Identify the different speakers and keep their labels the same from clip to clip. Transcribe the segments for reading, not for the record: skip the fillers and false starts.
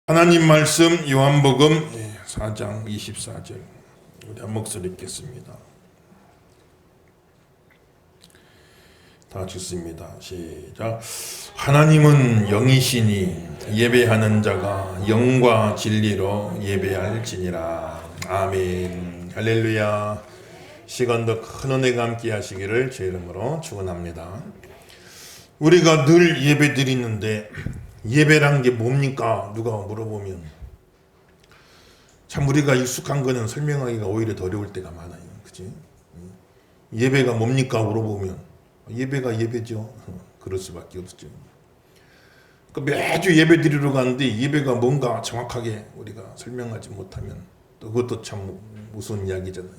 Speaker 1: 하나님 말씀 요한복음 4장 24절 우리 한 목소리 읽겠습니다. 다 같이 읽습니다. 시작. 하나님은 영이시니 예배하는 자가 영과 진리로 예배할지니라. 아멘. 할렐루야. 시간도 큰 은혜가 함께 하시기를 제 이름으로 축원합니다. 우리가 늘 예배 드리는데 예배란 게 뭡니까? 누가 물어보면 참 우리가 익숙한 거는 설명하기가 오히려 더 어려울 때가 많아요. 그치? 예배가 뭡니까? 물어보면 예배가 예배죠. 그럴 수밖에 없죠. 매주 예배 드리러 가는데 예배가 뭔가 정확하게 우리가 설명하지 못하면 또 그것도 참 무서운 이야기잖아요.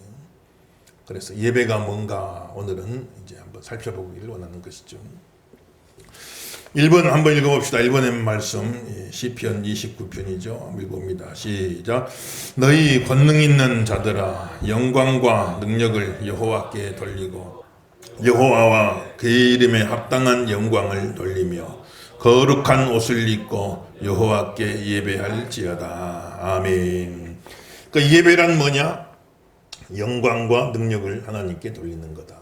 Speaker 1: 그래서 예배가 뭔가 오늘은 이제 한번 살펴보기를 원하는 것이죠. 1번 한번 읽어봅시다. 1번의 말씀 시편 29편이죠. 읽어봅니다. 시작. 너희 권능 있는 자들아 영광과 능력을 여호와께 돌리고 여호와와 그의 이름에 합당한 영광을 돌리며 거룩한 옷을 입고 여호와께 예배할지어다. 아멘. 그러니까 예배란 뭐냐? 영광과 능력을 하나님께 돌리는 거다.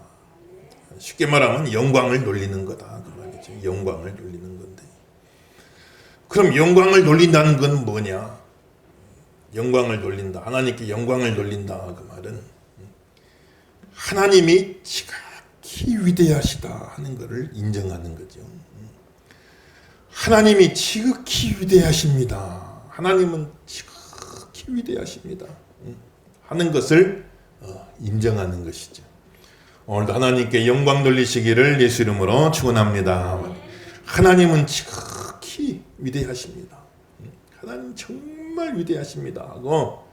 Speaker 1: 쉽게 말하면 영광을 돌리는 거다. 영광을 돌리는 건데, 그럼 영광을 돌린다는 건 뭐냐? 영광을 돌린다, 하나님께 영광을 돌린다. 그 말은 하나님이 지극히 위대하시다 하는 것을 인정하는 거죠. 하나님이 지극히 위대하십니다. 하나님은 지극히 위대하십니다 하는 것을 인정하는 것이죠. 오늘도 하나님께 영광 돌리시기를 예수 이름으로 축원합니다. 하나님은 지극히 위대하십니다. 하나님 정말 위대하십니다 하고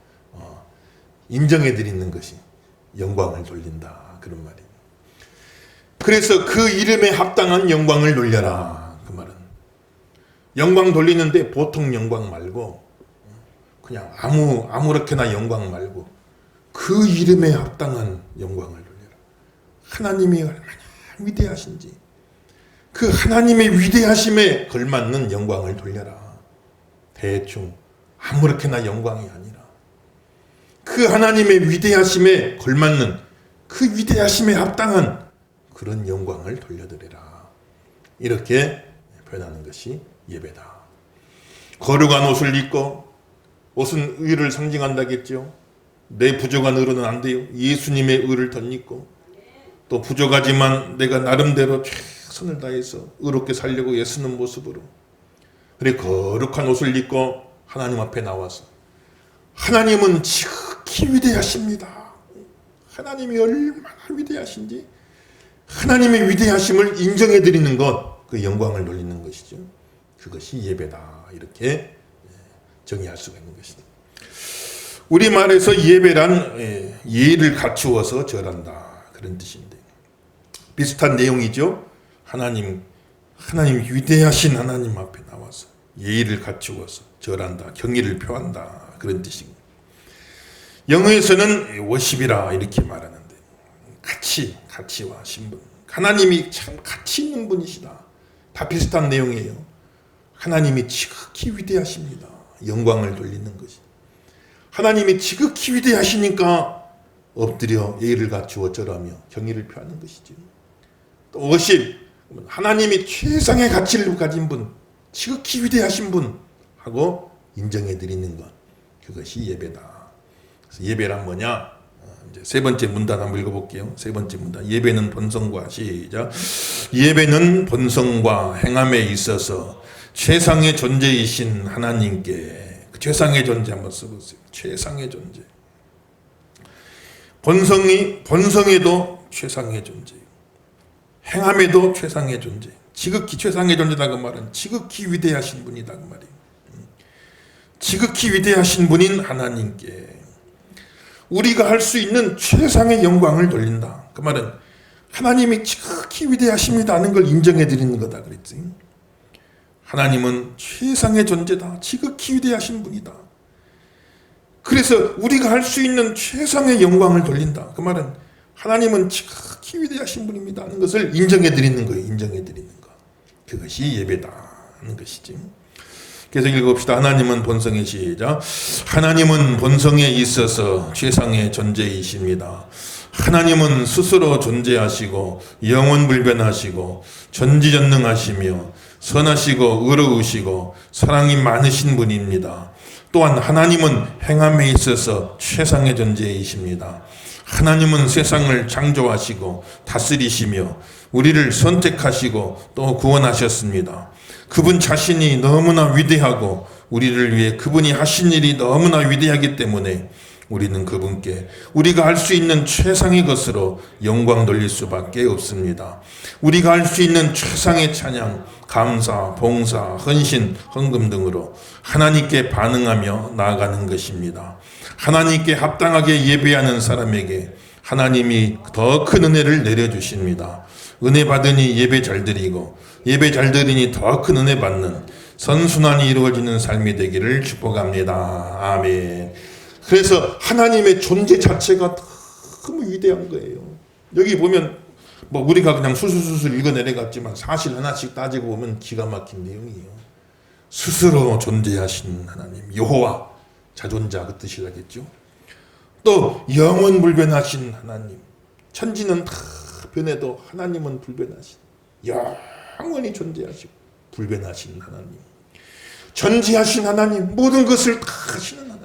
Speaker 1: 인정해 드리는 것이 영광을 돌린다, 그런 말이에요. 그래서 그 이름에 합당한 영광을 돌려라. 그 말은 영광 돌리는데 보통 영광 말고 그냥 아무렇게나 영광 말고 그 이름에 합당한 영광을 돌려라. 하나님이 얼마나 위대하신지 그 하나님의 위대하심에 걸맞는 영광을 돌려라. 대충 아무렇게나 영광이 아니라 그 하나님의 위대하심에 걸맞는 그 위대하심에 합당한 그런 영광을 돌려드리라. 이렇게 표현하는 것이 예배다. 거룩한 옷을 입고, 옷은 의를 상징한다겠죠. 내 부족한 의로는 안 돼요. 예수님의 의를 덧입고, 또 부족하지만 내가 나름대로 최선을 다해서 의롭게 살려고 애쓰는 모습으로 그래 거룩한 옷을 입고 하나님 앞에 나와서 하나님은 지극히 위대하십니다. 하나님이 얼마나 위대하신지 하나님의 위대하심을 인정해 드리는 것, 그 영광을 돌리는 것이죠. 그것이 예배다. 이렇게 정의할 수가 있는 것이다. 우리말에서 예배란 예의를 갖추어서 절한다, 그런 뜻인데 비슷한 내용이죠. 하나님 위대하신 하나님 앞에 나와서 예의를 갖추어서 절한다, 경의를 표한다, 그런 뜻입니다. 영어에서는 워십이라 이렇게 말하는데 가치와 신분, 하나님이 참 가치 있는 분이시다. 다 비슷한 내용이에요. 하나님이 지극히 위대하십니다. 영광을 돌리는 것이. 하나님이 지극히 위대하시니까 엎드려 예의를 갖추어 절하며 경의를 표하는 것이죠. 또 워십, 하나님이 최상의 가치를 가진 분, 지극히 위대하신 분 하고 인정해 드리는 것, 그것이 예배다. 그래서 예배란 뭐냐? 이제 세 번째 문단 한번 읽어볼게요. 세 번째 문단. 예배는 본성과, 시작. 예배는 본성과 행함에 있어서 최상의 존재이신 하나님께, 그 최상의 존재 한번 써보세요. 최상의 존재. 본성에도 최상의 존재, 행함에도 최상의 존재, 지극히 최상의 존재다. 그 말은 지극히 위대하신 분이다, 그 말이에요. 지극히 위대하신 분인 하나님께 우리가 할 수 있는 최상의 영광을 돌린다. 그 말은 하나님이 지극히 위대하십니다 하는 걸 인정해 드리는 거다 그랬지. 하나님은 최상의 존재다, 지극히 위대하신 분이다. 그래서 우리가 할 수 있는 최상의 영광을 돌린다. 그 말은 하나님은 지극히 위대하신 분입니다 하는 것을 인정해 드리는 거예요. 인정해 드리는 것. 그것이 예배다 하는 것이지. 계속 읽어봅시다. 하나님은 본성의 시작. 하나님은 본성에 있어서 최상의 존재이십니다. 하나님은 스스로 존재하시고 영원불변하시고 전지전능하시며 선하시고 의로우시고 사랑이 많으신 분입니다. 또한 하나님은 행함에 있어서 최상의 존재이십니다. 하나님은 세상을 창조하시고 다스리시며 우리를 선택하시고 또 구원하셨습니다. 그분 자신이 너무나 위대하고 우리를 위해 그분이 하신 일이 너무나 위대하기 때문에 우리는 그분께 우리가 할 수 있는 최상의 것으로 영광 돌릴 수밖에 없습니다. 우리가 할 수 있는 최상의 찬양, 감사, 봉사, 헌신, 헌금 등으로 하나님께 반응하며 나아가는 것입니다. 하나님께 합당하게 예배하는 사람에게 하나님이 더 큰 은혜를 내려주십니다. 은혜 받으니 예배 잘 드리고 예배 잘 드리니 더 큰 은혜 받는 선순환이 이루어지는 삶이 되기를 축복합니다. 아멘. 그래서 하나님의 존재 자체가 너무 위대한 거예요. 여기 보면 뭐 우리가 그냥 술술술 읽어 내려갔지만 사실 하나씩 따지고 보면 기가 막힌 내용이에요. 스스로 존재하신 하나님, 여호와, 자존자 그 뜻이라겠죠. 또 영원불변하신 하나님, 천지는 다 변해도 하나님은 불변하신, 영원히 존재하시고 불변하신 하나님, 전지하신 하나님, 모든 것을 다 하시는 하나님,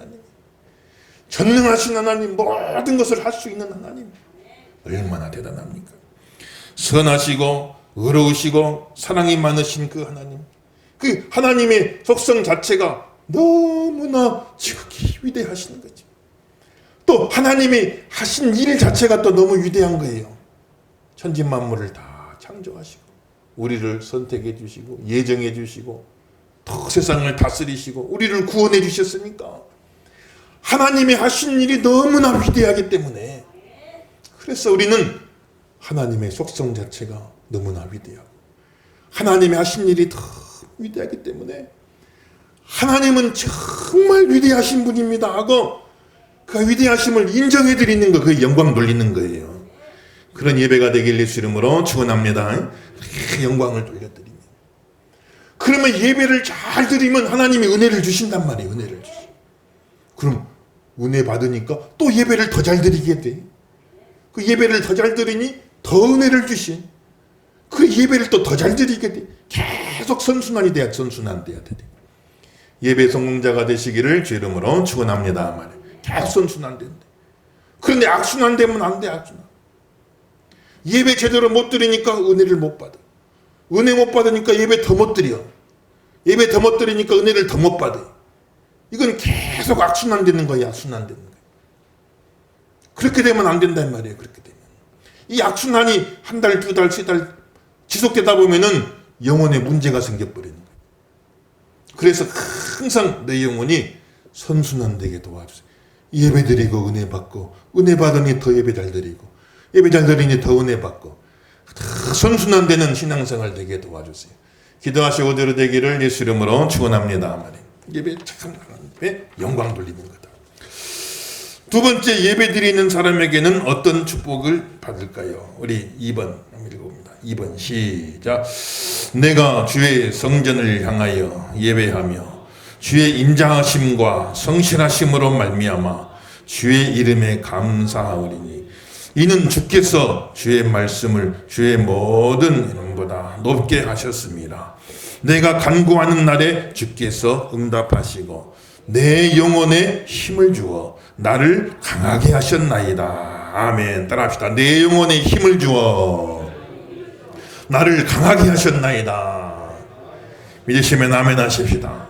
Speaker 1: 전능하신 하나님, 모든 것을 할 수 있는 하나님, 얼마나 대단합니까? 선하시고 의로우시고 사랑이 많으신 그 하나님, 그 하나님의 속성 자체가 너무나 지극히 위대하신 거죠. 또 하나님이 하신 일 자체가 또 너무 위대한 거예요. 천지 만물을 다 창조하시고 우리를 선택해 주시고 예정해 주시고 또 세상을 다스리시고 우리를 구원해 주셨으니까 하나님이 하신 일이 너무나 위대하기 때문에, 그래서 우리는 하나님의 속성 자체가 너무나 위대하고 하나님이 하신 일이 더 위대하기 때문에 하나님은 정말 위대하신 분입니다 하고 그 위대하심을 인정해 드리는 거, 그 영광 돌리는 거예요. 그런 예배가 되길 예수 이름으로 축원합니다. 영광을 돌려드리면, 그러면 예배를 잘 드리면 하나님이 은혜를 주신단 말이에요. 은혜를 주시. 그럼 은혜 받으니까 또 예배를 더 잘 드리게 돼. 그 예배를 더 잘 드리니 더 은혜를 주시. 그 예배를 또 더 잘 드리게 돼. 계속 선순환이 돼야, 선순환돼야 돼. 예배 성공자가 되시기를 주 이름으로 축원합니다 말이에요. 계속 선순환된대. 그런데 악순환되면 안 돼. 악순환. 예배 제대로 못 드리니까 은혜를 못 받아. 은혜 못 받으니까 예배 더 못 드려. 예배 더 못 드리니까 은혜를 더 못 받아. 이건 계속 악순환되는 거야. 악순환되는 거야. 그렇게 되면 안 된단 말이에요. 그렇게 되면 이 악순환이 한 달, 두 달, 세 달 지속되다 보면은 영혼에 문제가 생겨버리는 거예요. 그래서 항상 내 영혼이 선순환되게 도와주세요. 예배 드리고 은혜 받고, 은혜 받으니 더 예배 잘 드리고, 예배 잘 드리니 더 은혜 받고, 선순환되는 신앙생활 되게 도와주세요. 기도하시고 대로 되기를 예수 이름으로 축원합니다. 예배 참 하나님의 영광 돌리는 거다. 두 번째, 예배 드리는 사람에게는 어떤 축복을 받을까요? 우리 2번 한번 읽어봅니다. 2번 시작. 내가 주의 성전을 향하여 예배하며 주의 인자하심과 성실하심으로 말미암아 주의 이름에 감사하오리니 이는 주께서 주의 말씀을 주의 모든 이름보다 높게 하셨습니다. 내가 간구하는 날에 주께서 응답하시고 내 영혼에 힘을 주어 나를 강하게 하셨나이다. 아멘. 따라합시다. 내 영혼에 힘을 주어 나를 강하게 하셨나이다. 믿으시면 아멘 하십시다.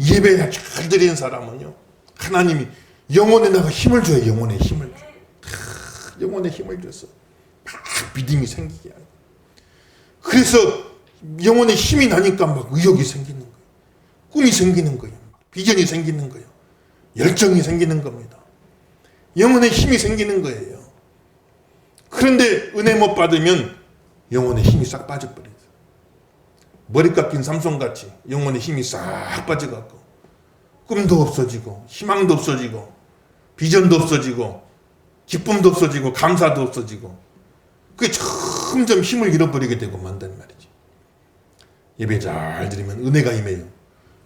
Speaker 1: 예배 잘 드리는 사람은요, 하나님이 영혼에다가 힘을 줘요. 영혼에 힘을 줘. 영혼에 힘을 줘서 막 믿음이 생기게 하고, 그래서 영혼에 힘이 나니까 막 의욕이 생기는 거예요. 꿈이 생기는 거예요. 비전이 생기는 거예요. 열정이 생기는 겁니다. 영혼에 힘이 생기는 거예요. 그런데 은혜 못 받으면 영혼에 힘이 싹 빠져버려요. 머리 깎인 삼손같이 영혼에 힘이 싹 빠져갖고 꿈도 없어지고 희망도 없어지고 비전도 없어지고 기쁨도 없어지고 감사도 없어지고, 그게 점점 힘을 잃어버리게 되고 만단 말이지. 예배 잘 드리면 은혜가 임해요.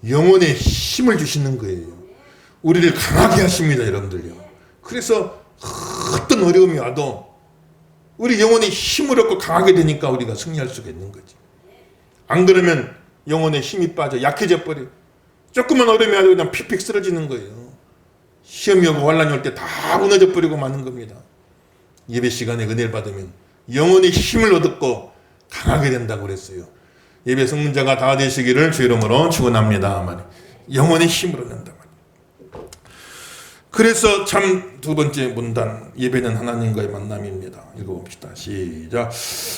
Speaker 1: 영혼의 힘을 주시는 거예요. 우리를 강하게 하십니다, 여러분들요. 그래서 어떤 어려움이 와도 우리 영혼의 힘을 얻고 강하게 되니까 우리가 승리할 수가 있는 거지. 안 그러면 영혼의 힘이 빠져 약해져 버려. 조금만 어려움이 와도 그냥 픽픽 쓰러지는 거예요. 시험이 오고 환란이 올 때 다 무너져 버리고 마는 겁니다. 예배 시간에 은혜를 받으면 영혼의 힘을 얻고 강하게 된다고 그랬어요. 예배 성문자가 다 되시기를 주 이름으로 축원합니다. 영혼의 힘을 얻는다. 그래서 참 두 번째 문단, 예배는 하나님과의 만남입니다. 읽어봅시다. 시작.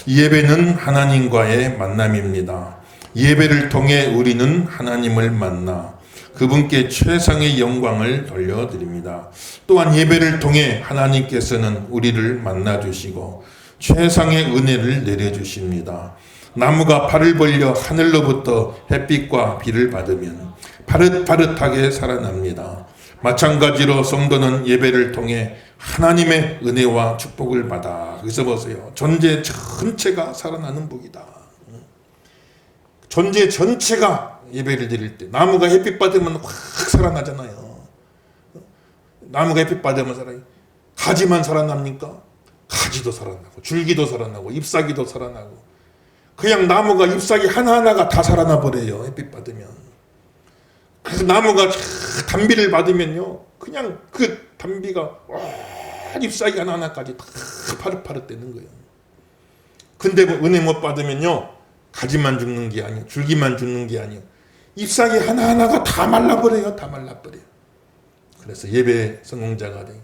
Speaker 1: 예배는 하나님과의 만남입니다. 예배를 통해 우리는 하나님을 만나 그분께 최상의 영광을 돌려드립니다. 또한 예배를 통해 하나님께서는 우리를 만나주시고 최상의 은혜를 내려주십니다. 나무가 팔을 벌려 하늘로부터 햇빛과 비를 받으면 파릇파릇하게 살아납니다. 마찬가지로 성도는 예배를 통해 하나님의 은혜와 축복을 받아. 여기서 보세요. 존재 전체가 살아나는 복이다. 존재 전체가 예배를 드릴 때 나무가 햇빛 받으면 확 살아나잖아요. 나무가 햇빛 받으면 살아요. 가지만 살아납니까? 가지도 살아나고 줄기도 살아나고 잎사귀도 살아나고 그냥 나무가 잎사귀 하나하나가 다 살아나 버려요. 햇빛 받으면. 그래서 나무가 단비를 받으면요, 그냥 그 단비가 잎사귀 하나하나까지 다 파릇파릇 되는 거예요. 근데 은혜 못 받으면요, 가지만 죽는 게 아니에요. 줄기만 죽는 게 아니에요. 잎사귀 하나하나가 다 말라버려요. 다 말라버려요. 그래서 예배 성공자가 돼.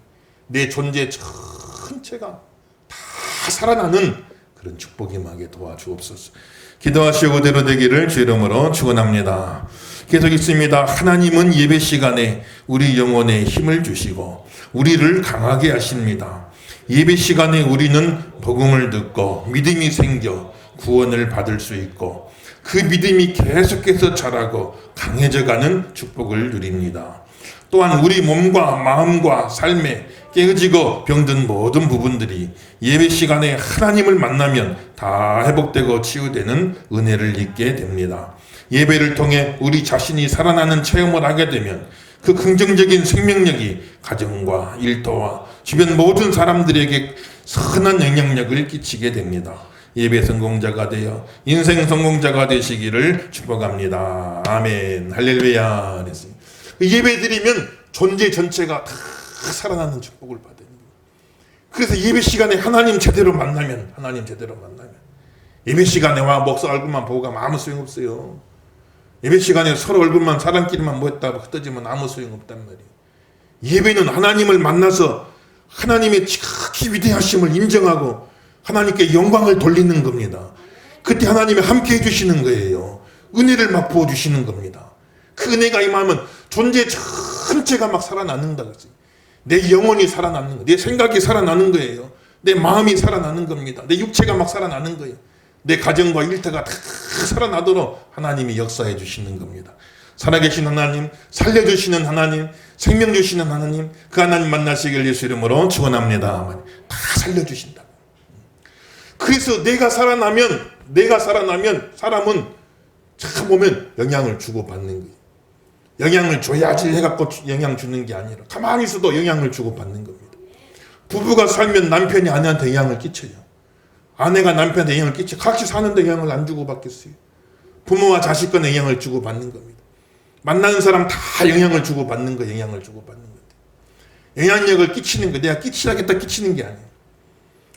Speaker 1: 내 존재 전체가 다 살아나는 그런 축복이 임하게 도와주옵소서. 기도하시고 그대로 되기를 주 이름으로 축원합니다. 계속 있습니다. 하나님은 예배 시간에 우리 영혼에 힘을 주시고 우리를 강하게 하십니다. 예배 시간에 우리는 복음을 듣고 믿음이 생겨 구원을 받을 수 있고 그 믿음이 계속해서 자라고 강해져가는 축복을 누립니다. 또한 우리 몸과 마음과 삶에 깨어지고 병든 모든 부분들이 예배 시간에 하나님을 만나면 다 회복되고 치유되는 은혜를 입게 됩니다. 예배를 통해 우리 자신이 살아나는 체험을 하게 되면 그 긍정적인 생명력이 가정과 일터와 주변 모든 사람들에게 선한 영향력을 끼치게 됩니다. 예배 성공자가 되어 인생 성공자가 되시기를 축복합니다. 아멘. 할렐루야. 예배 드리면 존재 전체가 다 살아나는 축복을 받아요. 그래서 예배 시간에 하나님 제대로 만나면 예배 시간에 와 목사 얼굴만 보고 가면 아무 소용없어요. 예배 시간에 서로 얼굴만 사람끼리만 모였다 흩어지면 아무 소용없단 말이에요. 예배는 하나님을 만나서 하나님의 지극히 위대하심을 인정하고 하나님께 영광을 돌리는 겁니다. 그때 하나님이 함께 해주시는 거예요. 은혜를 막 부어주시는 겁니다. 그 은혜가 임하면 존재 전체가 막 살아나는다. 내 영혼이 살아나는 거예요. 내 생각이 살아나는 거예요. 내 마음이 살아나는 겁니다. 내 육체가 막 살아나는 거예요. 내 가정과 일터가 다 살아나도록 하나님이 역사해 주시는 겁니다. 살아계신 하나님, 살려주시는 하나님, 생명 주시는 하나님, 그 하나님 만나시길 예수 이름으로 축원합니다. 다 살려주신다. 그래서 내가 살아나면 사람은 참 보면 영향을 주고받는 거예요. 영향을 줘야지 해갖고 영향 주는 게 아니라 가만히 있어도 영향을 주고받는 겁니다. 부부가 살면 남편이 아내한테 영향을 끼쳐요. 아내가 남편한테 영향을 끼쳐. 같이 사는데 영향을 안 주고받겠어요. 부모와 자식 간에 영향을 주고받는 겁니다. 만나는 사람 다 영향을 주고받는 거예요. 영향을 주고받는 건데. 영향력을 끼치는 거, 내가 끼치라겠다 끼치는 게 아니에요.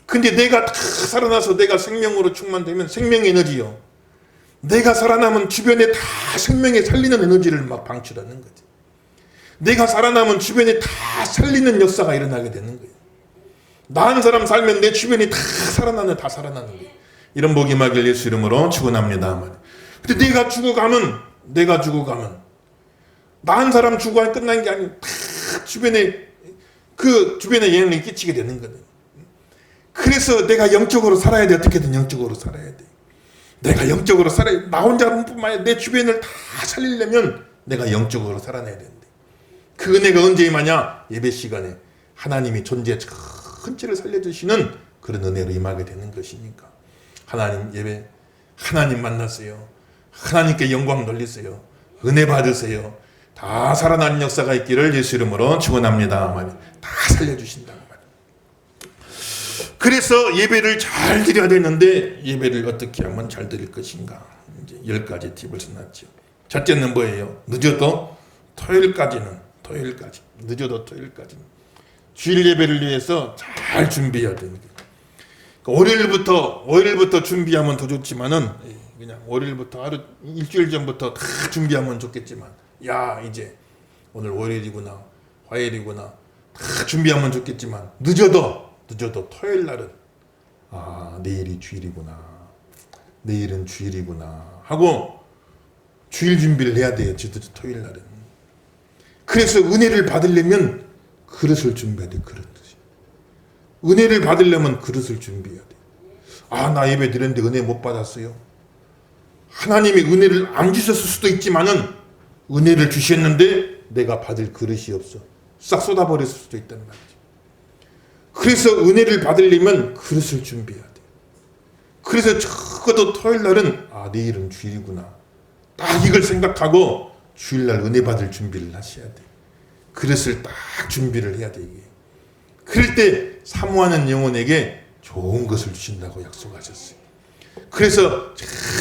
Speaker 1: 근데 내가 다 살아나서 내가 생명으로 충만되면 생명 에너지요. 내가 살아남은 주변에 다 생명에 살리는 에너지를 막 방출하는 거지. 내가 살아남은 주변에 다 살리는 역사가 일어나게 되는 거예요. 나 한 사람 살면 내 주변이 다 살아나는 거예요. 이런 복이 임하길 예수 이름으로 축원합니다. 근데 내가 죽어가면 나 한 사람 죽어야 끝난 게 아니고 다 주변에 영향을 끼치게 되는 거예요. 그래서 내가 영적으로 살아야 돼. 어떻게든 영적으로 살아야 돼. 내가 영적으로 살아야 돼. 나 혼자뿐만 아니라 내 주변을 다 살리려면 내가 영적으로 살아내야 되는데 그 은혜가 언제 임하냐? 예배 시간에 하나님이 존재 전체를 살려주시는 그런 은혜로 임하게 되는 것이니까 하나님 예배 하나님 만났어요. 하나님께 영광 돌리세요. 은혜 받으세요. 다 살아나는 역사가 있기를 예수 이름으로 축원합니다. 다 살려주신다. 그래서 예배를 잘 드려야 되는데 예배를 어떻게 하면 잘 드릴 것인가? 이제 10가지 팁을 써놨죠. 첫째는 뭐예요? 늦어도 토요일까지는 늦어도 토요일까지는 주일 예배를 위해서 잘 준비해야 됩니다. 월요일부터 준비하면 더 좋지만은 그냥 월요일부터 일주일 전부터 다 준비하면 좋겠지만 야 이제 오늘 월요일이구나 화요일이구나 다 준비하면 좋겠지만 늦어도 토요일 날은 내일이 주일이구나 내일은 주일이구나 하고 주일 준비를 해야 돼요. 토요일 날은. 그래서 은혜를 받으려면 그릇을 준비해야 돼. 은혜를 받으려면 그릇을 준비해야 돼. 나 예배 드렸는데 은혜 못 받았어요. 하나님이 은혜를 안 주셨을 수도 있지만은 은혜를 주셨는데 내가 받을 그릇이 없어. 싹 쏟아버렸을 수도 있단 말이죠. 그래서 은혜를 받으려면 그릇을 준비해야 돼. 그래서 적어도 토요일 날은 내일은 주일이구나. 딱 이걸 생각하고 주일날 은혜 받을 준비를 하셔야 돼. 그릇을 딱 준비를 해야 돼 이게. 그럴 때 사모하는 영혼에게 좋은 것을 주신다고 약속하셨어요. 그래서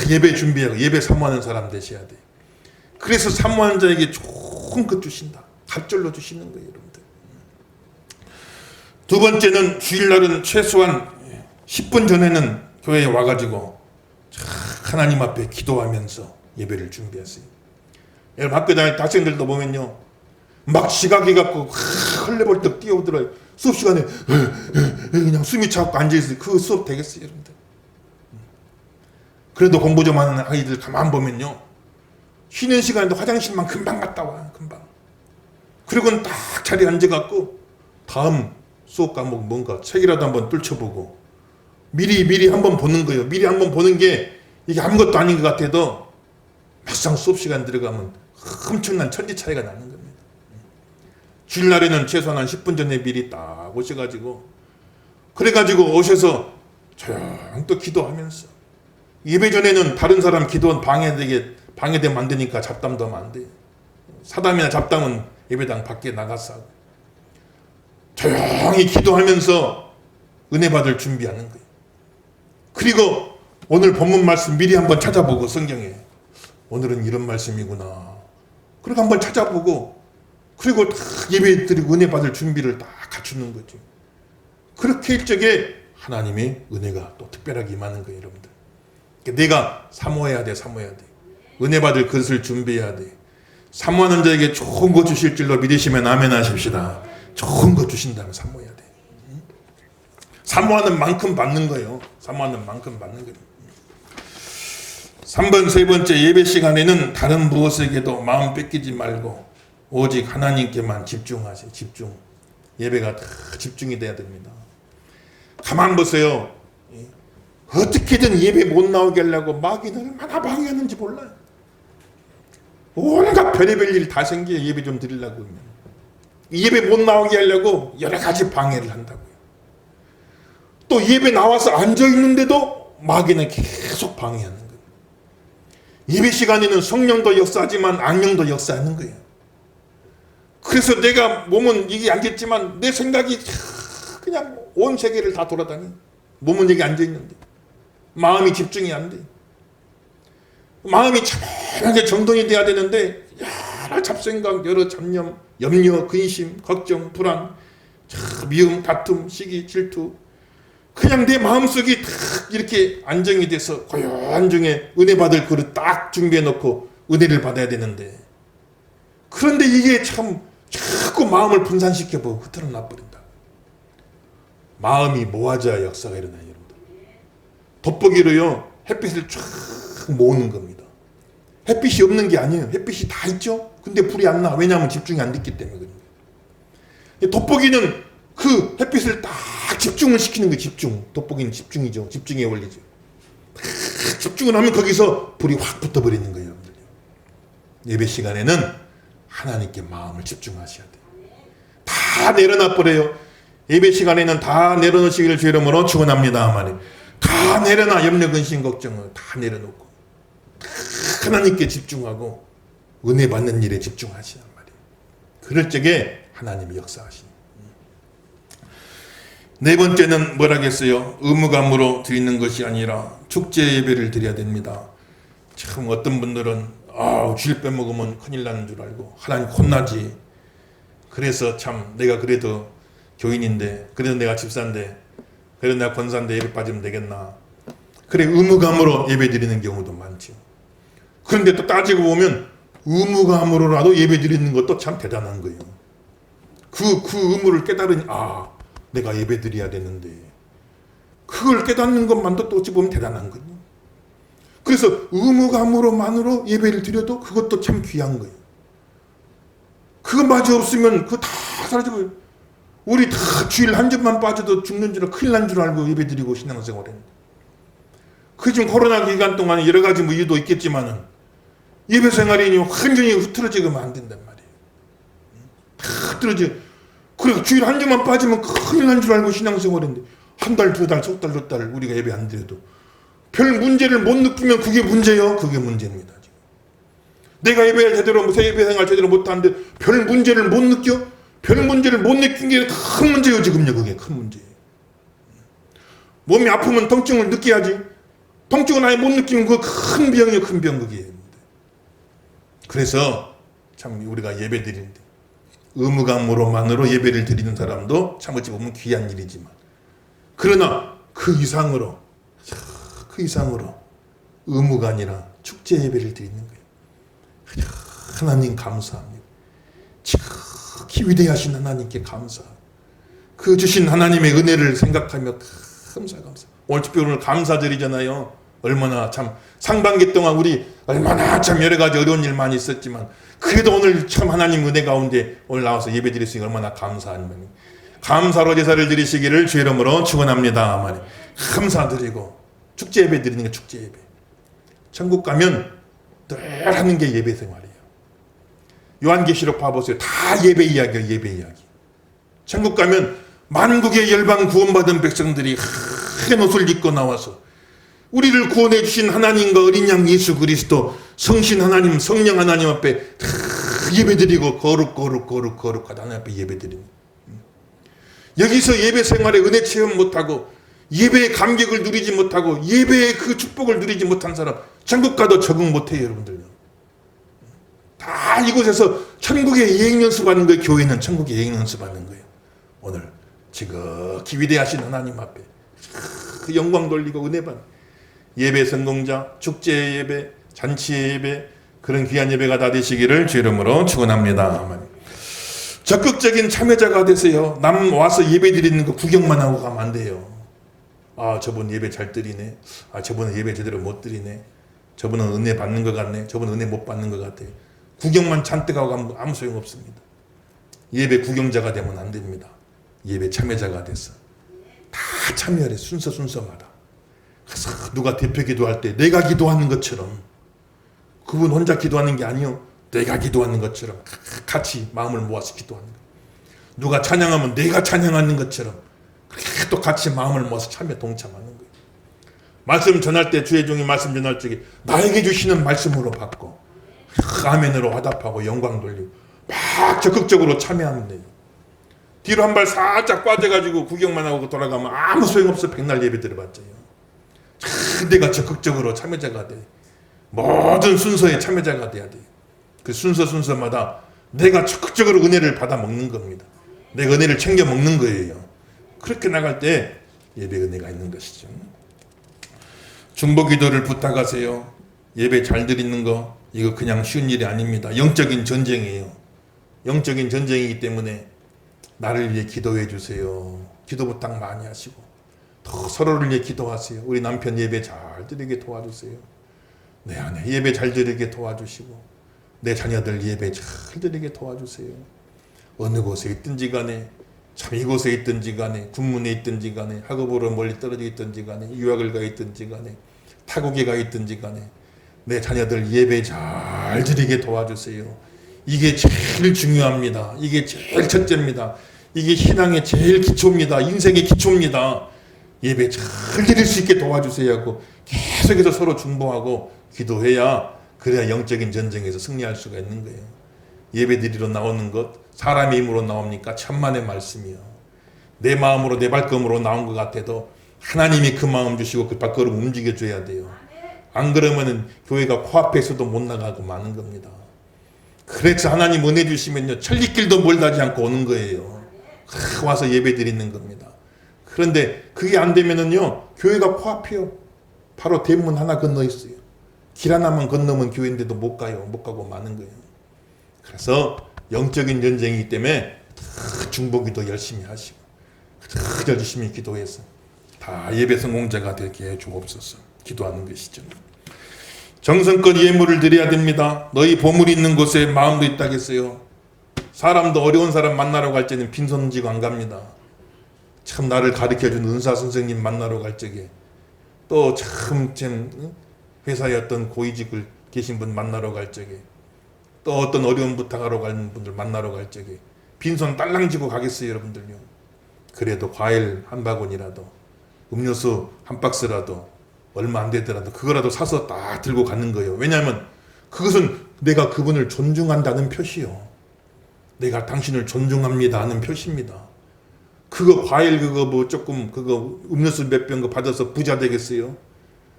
Speaker 1: 예배 준비하고 예배 사모하는 사람 되셔야 돼. 그래서 사모하는 자에게 좋은 것 주신다. 갑절로 주시는 거예요, 여러분들. 두 번째는 주일날은 최소한 10분 전에는 교회에 와가지고 하나님 앞에 기도하면서 예배를 준비하세요. 여러분 학교 다닐 때 학생들도 보면요. 막 지각해 갖고 헐레벌떡 뛰어오더라고요. 수업 시간에 그냥 숨이 차고 앉아있어요. 그 수업 되겠어요, 여러분들? 그래도 공부 좀 하는 아이들 가만 보면요. 쉬는 시간에도 화장실만 금방 갔다 와. 금방. 그리고는 딱 자리에 앉아갖고 다음 수업 과목 뭔가 책이라도 한번 뚫쳐보고 미리 한번 보는 거예요. 미리 한번 보는 게 이게 아무것도 아닌 것 같아도 막상 수업 시간 들어가면 엄청난 천지 차이가 나는 겁니다. 주일날에는 최소한 한 10분 전에 미리 딱 오셔가지고 그래가지고 오셔서 조용 또 기도하면서 예배 전에는 다른 사람 기도 방해되면 안 되니까 잡담도 하면 안 돼요. 사담이나 잡담은 예배당 밖에 나가서 하고 조용히 기도하면서 은혜 받을 준비하는 거예요. 그리고 오늘 본문 말씀 미리 한번 찾아보고 성경에 오늘은 이런 말씀이구나. 그리고 한번 찾아보고 그리고 다 예배 드리고 은혜 받을 준비를 다 갖추는 거죠. 그렇게 일적에 하나님의 은혜가 또 특별하게 임하는 거예요, 여러분들. 내가 사모해야 돼. 은혜 받을 그릇을 준비해야 돼. 사모하는 자에게 좋은 거 주실 줄로 믿으시면 아멘 하십시다. 좋은 거 주신다면 사모해야 돼. 사모하는 만큼 받는 거예요. 3번 세 번째 예배 시간에는 다른 무엇에게도 마음 뺏기지 말고 오직 하나님께만 집중하세요. 집중. 예배가 다 집중이 돼야 됩니다. 가만 보세요. 어떻게든 예배 못 나오게 하려고 마귀는 얼마나 방해하는지 몰라요. 온갖 별의별 일 다 생겨요. 예배 좀 드리려고 하면. 예배 못 나오게 하려고 여러 가지 방해를 한다고요. 또 예배 나와서 앉아있는데도 마귀는 계속 방해하는 거예요. 예배 시간에는 성령도 역사하지만 악령도 역사하는 거예요. 그래서 내가 몸은 여기 앉았지만 내 생각이 그냥 온 세계를 다 돌아다니. 몸은 여기 앉아있는데 마음이 집중이 안 돼. 마음이 차분하게 정돈이 돼야 되는데 여러 잡생각, 여러 잡념, 염려, 근심, 걱정, 불안, 미움, 다툼, 시기, 질투 그냥 내 마음속이 딱 이렇게 안정이 돼서 고요한 중에 은혜 받을 그릇 딱 준비해 놓고 은혜를 받아야 되는데 그런데 이게 참 자꾸 마음을 분산시켜보고 흐트러 놔버린다. 마음이 모아져야 역사가 일어나요, 여러분들. 돋보기로요 햇빛을 쫙 모으는 겁니다. 햇빛이 없는 게 아니에요. 햇빛이 다 있죠. 근데 불이 안 나. 왜냐하면 집중이 안 됐기 때문에 그런 거예요. 돋보기는 그 햇빛을 딱 집중을 시키는 거예요. 집중. 돋보기는 집중이죠. 집중의 원리죠. 집중을 하면 거기서 불이 확 붙어버리는 거예요, 여러분들. 예배 시간에는 하나님께 마음을 집중하셔야 돼요. 다 내려놔 버려요. 예배 시간에는 다 내려놓으시기를 주 이름으로 축원합니다. 말이에요. 다 내려놔. 염려, 근심, 걱정을 다 내려놓고 다 하나님께 집중하고 은혜 받는 일에 집중하시란 말이에요. 그럴 적에 하나님이 역사하시는. 네 번째는 뭐라겠어요? 의무감으로 드리는 것이 아니라 축제 예배를 드려야 됩니다. 참 어떤 분들은 주일 빼먹으면 큰일 나는 줄 알고 하나님 혼나지. 그래서 참 내가 그래도 교인인데, 그래도 내가 집사인데, 그래도 내가 권사인데 예배 빠지면 되겠나. 그래, 의무감으로 예배 드리는 경우도 많죠. 그런데 또 따지고 보면 의무감으로라도 예배 드리는 것도 참 대단한 거예요. 그 의무를 깨달으니 내가 예배 드려야 되는데, 그걸 깨닫는 것만도 또 어찌 보면 대단한 거예요. 그래서 의무감으로만으로 예배를 드려도 그것도 참 귀한 거예요. 그것마저 없으면 그거 다 사라지고, 우리 다 주일 한 주만 빠져도 죽는 줄 알고 큰일 난 줄 알고 예배 드리고 신앙생활 했는데, 그 지금 코로나 기간 동안 여러 가지 이유도 있겠지만은 예배 생활이 완전히 흐트러지면 안 된단 말이에요. 다 흐트러져. 그리고 주일 한 주만 빠지면 큰일 난 줄 알고 신앙생활 했는데, 한 달, 두 달, 석 달, 몇 달 우리가 예배 안 드려도 별 문제를 못 느끼면 그게 문제예요. 그게 문제입니다. 지금. 내가 예배 제대로, 예배 생활 제대로 못하는데 별 문제를 못 느껴? 별 문제를 못 느낀 게 큰 문제예요. 지금요. 그게 큰 문제예요. 몸이 아프면 통증을 느껴야지. 통증은 아예 못 느끼면 그거 큰 병이에요. 큰 병 그게. 그래서 참 우리가 예배 드리는데 의무감으로만으로 예배를 드리는 사람도 참 어찌 보면 귀한 일이지만, 그러나 그 이상으로 의무가 아니라 축제 예배를 드리는 거예요. 하나님 감사합니다. 지극히 위대하신 하나님께 감사합니다. 그 주신 하나님의 은혜를 생각하며 감사. 오늘 특별히 오늘 감사드리잖아요. 얼마나 참 상반기 동안 우리 얼마나 참 여러 가지 어려운 일 많이 있었지만, 그래도 오늘 참 하나님 은혜 가운데 오늘 나와서 예배 드릴 수 있는 얼마나 감사한 분이. 감사로 제사를 드리시기를 주의 이름으로 축원합니다. 감사드리고 축제 예배 드리는 게 축제 예배. 천국 가면 늘 하는 게 예배 생활이에요. 요한계시록 봐보세요. 다 예배 이야기예요. 예배 이야기. 천국 가면 만국의 열방 구원받은 백성들이 한 옷을 입고 나와서 우리를 구원해 주신 하나님과 어린 양 예수 그리스도, 성신 하나님, 성령 하나님 앞에 다 예배드리고 거룩하다 하나님 앞에 예배드립니다. 여기서 예배 생활에 은혜 체험 못하고 예배의 감격을 누리지 못하고 예배의 그 축복을 누리지 못한 사람 천국 가도 적응 못해요. 여러분들요. 다 이곳에서 천국의 예행 연습하는 거예요. 교회는 천국의 예행 연습하는 거예요. 오늘 지극히 위대하신 하나님 앞에 그 영광 돌리고 은혜 받는 예배 성공자, 축제 예배, 잔치 예배, 그런 귀한 예배가 다 되시기를 주 이름으로 축원합니다. 적극적인 참여자가 되세요. 남 와서 예배 드리는 거 구경만 하고 가면 안 돼요. 저분 예배 잘 드리네. 저분은 예배 제대로 못 드리네. 저분은 은혜 받는 것 같네. 저분은 은혜 못 받는 것 같아. 구경만 잔뜩 하고 가면 아무 소용 없습니다. 예배 구경자가 되면 안 됩니다. 예배 참여자가 돼서 다 참여해. 순서마다. 그래서 누가 대표 기도할 때 내가 기도하는 것처럼, 그분 혼자 기도하는 게 아니요, 내가 기도하는 것처럼 같이 마음을 모아서 기도하는 거예요. 누가 찬양하면 내가 찬양하는 것처럼 그렇게 또 같이 마음을 모아서 참여 동참하는 거예요. 말씀 전할 때 주의 종이 말씀 전할 적에 나에게 주시는 말씀으로 받고 아멘으로 화답하고 영광 돌리고 막 적극적으로 참여하면 돼요. 뒤로 한 발 살짝 빠져가지고 구경만 하고 돌아가면 아무 소용없어. 백날 예배 들어봤자요. 내가 적극적으로 참여자가 돼. 모든 순서에 참여자가 돼야 돼. 그 순서마다 내가 적극적으로 은혜를 받아 먹는 겁니다. 내가 은혜를 챙겨 먹는 거예요. 그렇게 나갈 때 예배 은혜가 있는 것이죠. 중보기도를 부탁하세요. 예배 잘 드리는 거 이거 그냥 쉬운 일이 아닙니다. 영적인 전쟁이에요. 영적인 전쟁이기 때문에 나를 위해 기도해 주세요. 기도 부탁 많이 하시고 더 서로를 위해 기도하세요. 우리 남편 예배 잘 드리게 도와주세요. 내 아내 예배 잘 드리게 도와주시고 내 자녀들 예배 잘 드리게 도와주세요. 어느 곳에 있든지 간에, 참 이곳에 있든지 간에, 군문에 있든지 간에, 학업으로 멀리 떨어져 있든지 간에, 유학을 가 있든지 간에, 타국에 가 있든지 간에 내 자녀들 예배 잘 드리게 도와주세요. 이게 제일 중요합니다. 이게 제일 첫째입니다. 이게 신앙의 제일 기초입니다. 인생의 기초입니다. 예배 잘 드릴 수 있게 도와주세요 하고 계속해서 서로 중보하고 기도해야 그 그래야 영적인 전쟁에서 승리할 수가 있는 거예요. 예배드리러 나오는 것 사람의 힘으로 나옵니까? 천만의 말씀이요. 내 마음으로 내 발걸음으로 나온 것 같아도 하나님이 그 마음 주시고 그 발걸음 움직여줘야 돼요. 안 그러면은 교회가 코앞에서도 못 나가고 마는 겁니다. 그래서 하나님 은혜 주시면요 천리길도 멀다지 않고 오는 거예요. 와서 예배 드리는 겁니다. 그런데 그게 안 되면은요 교회가 코앞이요. 바로 대문 하나 건너 있어요. 길 하나만 건너면 교회인데도 못 가요. 못 가고 마는 거예요. 그래서 영적인 전쟁이기 때문에 중보기도 열심히 하시고 열심히 기도해서 다 예배 성공자가 되게 해 주옵소서. 기도하는 것이죠. 정성껏 예물을 드려야 됩니다. 너희 보물이 있는 곳에 마음도 있다겠어요. 사람도 어려운 사람 만나러 갈 때는 빈손 지고 안 갑니다. 참 나를 가르쳐준 은사 선생님 만나러 갈 적에 또 참 회사에 어떤 고위직을 계신 분 만나러 갈 적에 또 어떤 어려운 부탁하러 가는 분들 만나러 갈 적에 빈손 딸랑 쥐고 가겠어요 여러분들요. 그래도 과일 한 바구니라도 음료수 한 박스라도 얼마 안 되더라도 그거라도 사서 딱 들고 가는 거예요. 왜냐하면 그것은 내가 그분을 존중한다는 표시요. 내가 당신을 존중합니다 하는 표시입니다. 그거 과일 그거 뭐 조금 그거 음료수 몇 병 그 받아서 부자 되겠어요?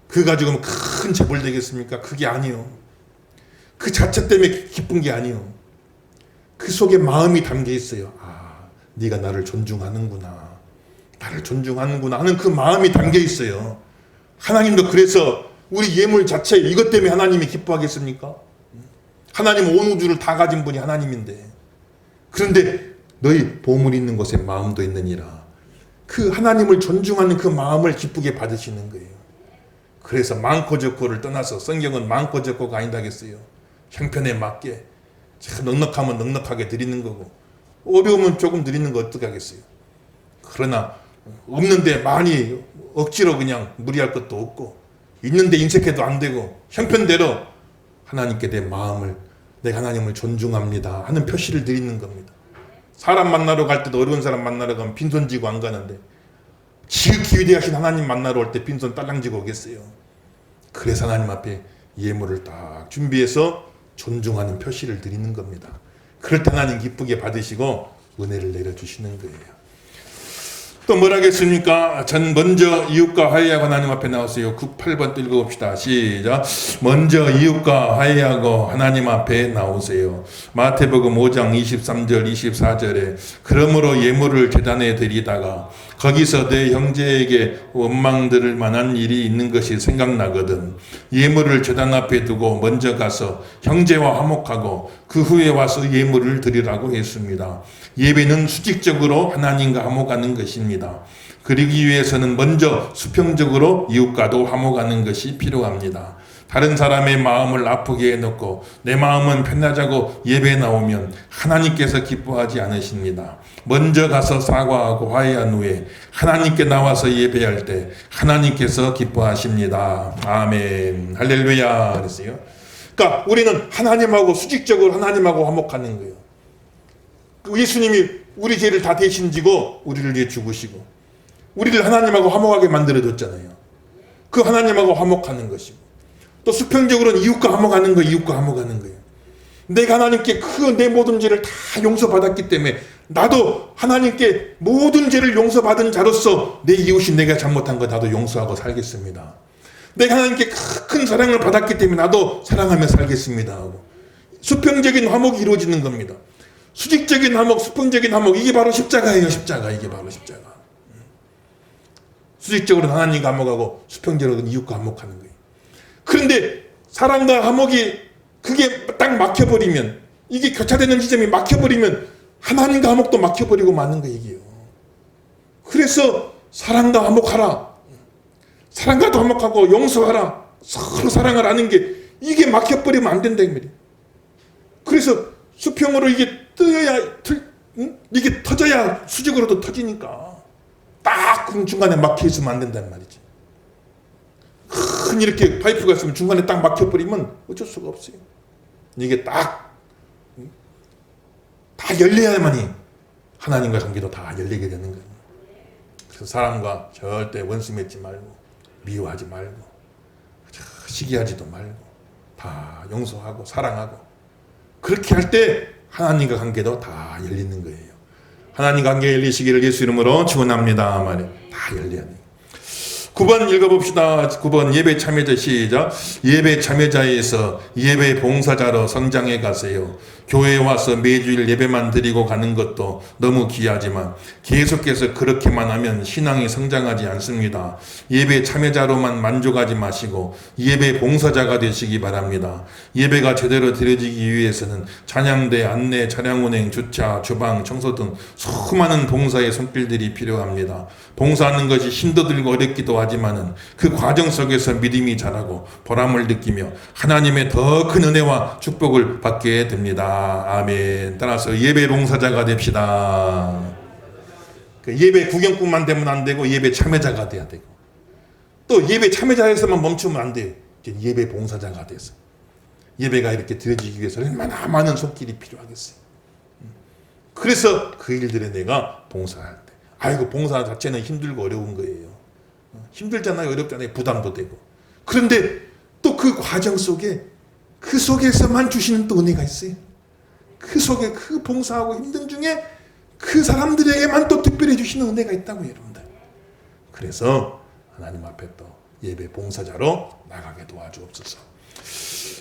Speaker 1: 그거 가지고 큰 재벌 되겠습니까? 그게 아니요. 그 자체 때문에 기쁜 게 아니요. 그 속에 마음이 담겨 있어요. 아, 네가 나를 존중하는구나. 나를 존중하는구나 하는 그 마음이 담겨 있어요. 하나님도 그래서 우리 예물 자체 이것 때문에 하나님이 기뻐하겠습니까? 하나님 온 우주를 다 가진 분이 하나님인데 그런데 너희 보물이 있는 곳에 마음도 있느니라. 그 하나님을 존중하는 그 마음을 기쁘게 받으시는 거예요. 그래서 많고 적고를 떠나서 성경은 많고 적고가 아니다겠어요. 형편에 맞게 참 넉넉하면 넉넉하게 드리는 거고 어려우면 조금 드리는 거 어떻게 하겠어요. 그러나 없는데 많이 억지로 그냥 무리할 것도 없고 있는데 인색해도 안 되고 형편대로 하나님께 내 마음을 내가 하나님을 존중합니다 하는 표시를 드리는 겁니다. 사람 만나러 갈 때도 어려운 사람 만나러 가면 빈손 쥐고 안 가는데 지극히 위대하신 하나님 만나러 올 때 빈손 딸랑 쥐고 오겠어요. 그래서 하나님 앞에 예물을 딱 준비해서 존중하는 표시를 드리는 겁니다. 그럴 때 하나님 기쁘게 받으시고 은혜를 내려주시는 거예요. 또 뭐라겠습니까? 전 먼저 이웃과 화해하고 하나님 앞에 나왔어요. 8번 또 읽어봅시다. 시작. 먼저 이웃과 화해하고 하나님 앞에 나오세요. 마태복음 5장 23절 24절에 그러므로 예물을 제단에 드리다가 거기서 내 형제에게 원망 들을 만한 일이 있는 것이 생각나거든 예물을 제단 앞에 두고 먼저 가서 형제와 화목하고 그 후에 와서 예물을 드리라고 했습니다. 예배는 수직적으로 하나님과 화목하는 것입니다. 그러기 위해서는 먼저 수평적으로 이웃과도 화목하는 것이 필요합니다. 다른 사람의 마음을 아프게 해놓고 내 마음은 편하자고 예배에 나오면 하나님께서 기뻐하지 않으십니다. 먼저 가서 사과하고 화해한 후에 하나님께 나와서 예배할 때 하나님께서 기뻐하십니다. 아멘. 할렐루야. 그랬어요. 그러니까 우리는 하나님하고 수직적으로 하나님하고 화목하는 거예요. 예수님이 우리 죄를 다 대신 지고 우리를 위해 죽으시고 우리를 하나님하고 화목하게 만들어줬잖아요. 그 하나님하고 화목하는 것이고 또 수평적으로는 이웃과 화목하는 거예요. 이웃과 화목하는 거예요. 내가 하나님께 그 내 모든 죄를 다 용서받았기 때문에 나도 하나님께 모든 죄를 용서받은 자로서 내 이웃이 내가 잘못한 거 나도 용서하고 살겠습니다. 내가 하나님께 큰 사랑을 받았기 때문에 나도 사랑하며 살겠습니다 하고 수평적인 화목이 이루어지는 겁니다. 수직적인 화목, 수평적인 화목 이게 바로 십자가예요. 십자가. 이게 바로 십자가. 수직적으로는 하나님과 화목하고 수평적으로는 이웃과 화목하는 거예요. 그런데 사랑과 화목이 그게 딱 막혀버리면 이게 교차되는 지점이 막혀버리면 하나님과 화목도 막혀버리고 마는 거예요. 이게요. 그래서 사랑과 화목하라. 사랑과도 화목하고 용서하라. 서로 사랑을 하는 게 이게 막혀버리면 안 된다 이 말이에요. 그래서 수평으로 이게 뜨여야 이게 터져야 수직으로도 터지니까 딱 중간에 막혀 있으면 안 된단 말이지. 큰 이렇게 파이프가 있으면 중간에 딱 막혀버리면 어쩔 수가 없어요. 이게 다 열려야만이 하나님과 관계도 다 열리게 되는 거예요. 그래서 사람과 절대 원수 맺지 말고 미워하지 말고 시기하지도 말고 다 용서하고 사랑하고 그렇게 할 때 하나님과 관계도 다 열리는 거예요. 하나님과 관계 열리시기를 예수 이름으로 축원합니다. 말에 다 열려야 돼요. 9번 읽어봅시다. 9번 예배 참여자 시작. 예배 참여자에서 예배 봉사자로 성장해 가세요. 교회에 와서 매주일 예배만 드리고 가는 것도 너무 귀하지만 계속해서 그렇게만 하면 신앙이 성장하지 않습니다. 예배 참여자로만 만족하지 마시고 예배 봉사자가 되시기 바랍니다. 예배가 제대로 드려지기 위해서는 찬양대, 안내, 차량 운행, 주차, 주방, 청소 등 수많은 봉사의 손길들이 필요합니다. 봉사하는 것이 힘도 들고 어렵기도 하지만은 그 과정 속에서 믿음이 자라고 보람을 느끼며 하나님의 더 큰 은혜와 축복을 받게 됩니다. 아멘. 따라서 예배 봉사자가 됩시다. 예배 구경꾼만 되면 안 되고 예배 참여자가 돼야 되고 또 예배 참여자에서만 멈추면 안 돼요. 예배 봉사자가 돼서 예배가 이렇게 드려지기 위해서 얼마나 많은 손길이 필요하겠어요. 그래서 그 일들에 내가 봉사할 때 아이고 봉사 자체는 힘들고 어려운 거예요. 힘들잖아요. 어렵잖아요. 부담도 되고. 그런데 또 그 과정 속에 그 속에서만 주시는 또 은혜가 있어요. 그 속에 그 봉사하고 힘든 중에 그 사람들에게만 또 특별히 주시는 은혜가 있다고 여러분들. 그래서 하나님 앞에 또 예배 봉사자로 나가게 도와주옵소서.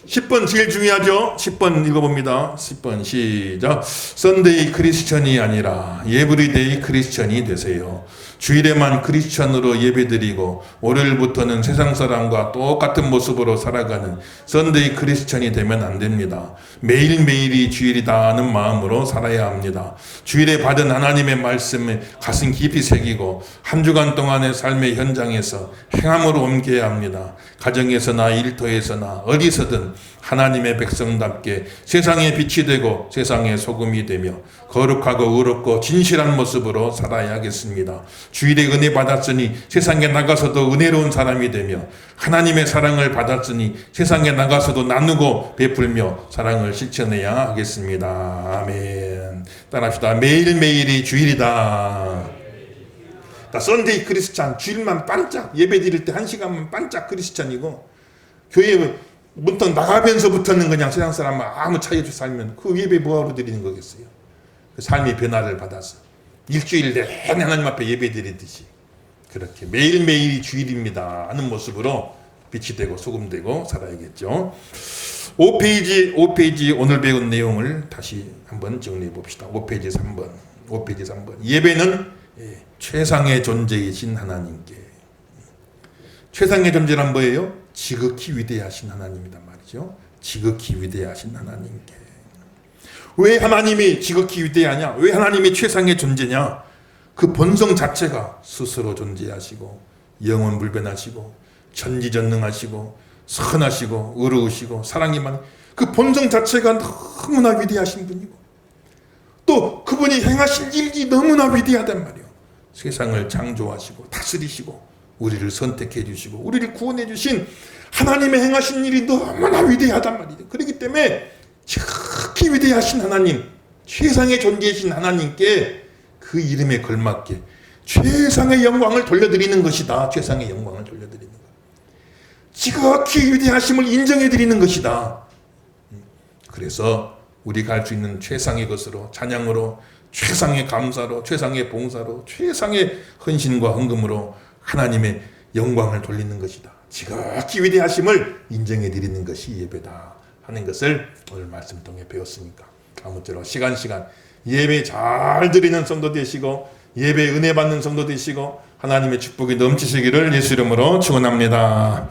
Speaker 1: 10번 제일 중요하죠. 10번 읽어봅니다. 10번 시작. 썬데이 크리스천이 아니라 에브리데이 크리스천이 되세요. 주일에만 크리스천으로 예배드리고 월요일부터는 세상 사람과 똑같은 모습으로 살아가는 썬데이 크리스천이 되면 안 됩니다. 매일매일이 주일이다 하는 마음으로 살아야 합니다. 주일에 받은 하나님의 말씀을 가슴 깊이 새기고 한 주간 동안의 삶의 현장에서 행함으로 옮겨야 합니다. 가정에서나 일터에서나 어디서든 하나님의 백성답게 세상의 빛이 되고 세상의 소금이 되며 거룩하고 의롭고 진실한 모습으로 살아야겠습니다. 주일에 은혜 받았으니 세상에 나가서도 은혜로운 사람이 되며 하나님의 사랑을 받았으니 세상에 나가서도 나누고 베풀며 사랑을 실천해야 하겠습니다. 아멘. 따라합시다. 매일매일이 주일이다. 썬데이 크리스찬, 주일만 반짝 예배 드릴 때 1시간만 반짝 크리스찬이고 교회 부터 나가면서부터는 그냥 세상 사람과 아무 차이 없이 살면 그 예배 뭐하러 드리는 거겠어요. 그 삶의 변화를 받아서 일주일 내내 하나님 앞에 예배 드리듯이 그렇게 매일매일이 주일입니다 하는 모습으로 빛이 되고 소금 되고 살아야겠죠. 5페이지 오늘 배운 내용을 다시 한번 정리해 봅시다. 5페이지 3번 예배는 최상의 존재이신 하나님께. 최상의 존재란 뭐예요? 지극히 위대하신 하나님이란 말이죠. 지극히 위대하신 하나님께. 왜 하나님이 지극히 위대하냐? 왜 하나님이 최상의 존재냐? 그 본성 자체가 스스로 존재하시고 영원불변하시고 전지전능하시고 선하시고 의로우시고 사랑이 많은 그 본성 자체가 너무나 위대하신 분이고 또 그분이 행하신 일이 너무나 위대하단 말이에요. 세상을 창조하시고 다스리시고 우리를 선택해 주시고 우리를 구원해 주신 하나님의 행하신 일이 너무나 위대하단 말이에요. 그렇기 때문에 지극히 위대하신 하나님, 최상의 존재이신 하나님께 그 이름에 걸맞게 최상의 영광을 돌려드리는 것이다. 최상의 영광을 돌려드리는 것. 지극히 위대하심을 인정해 드리는 것이다. 그래서 우리가 할 수 있는 최상의 것으로 찬양으로 최상의 감사로 최상의 봉사로 최상의 헌신과 헌금으로 하나님의 영광을 돌리는 것이다. 지극히 위대하심을 인정해 드리는 것이 예배다 하는 것을 오늘 말씀 통해 배웠으니까 아무쪼록 시간 예배 잘 드리는 성도 되시고 예배 은혜 받는 성도 되시고 하나님의 축복이 넘치시기를 예수 이름으로 축원합니다.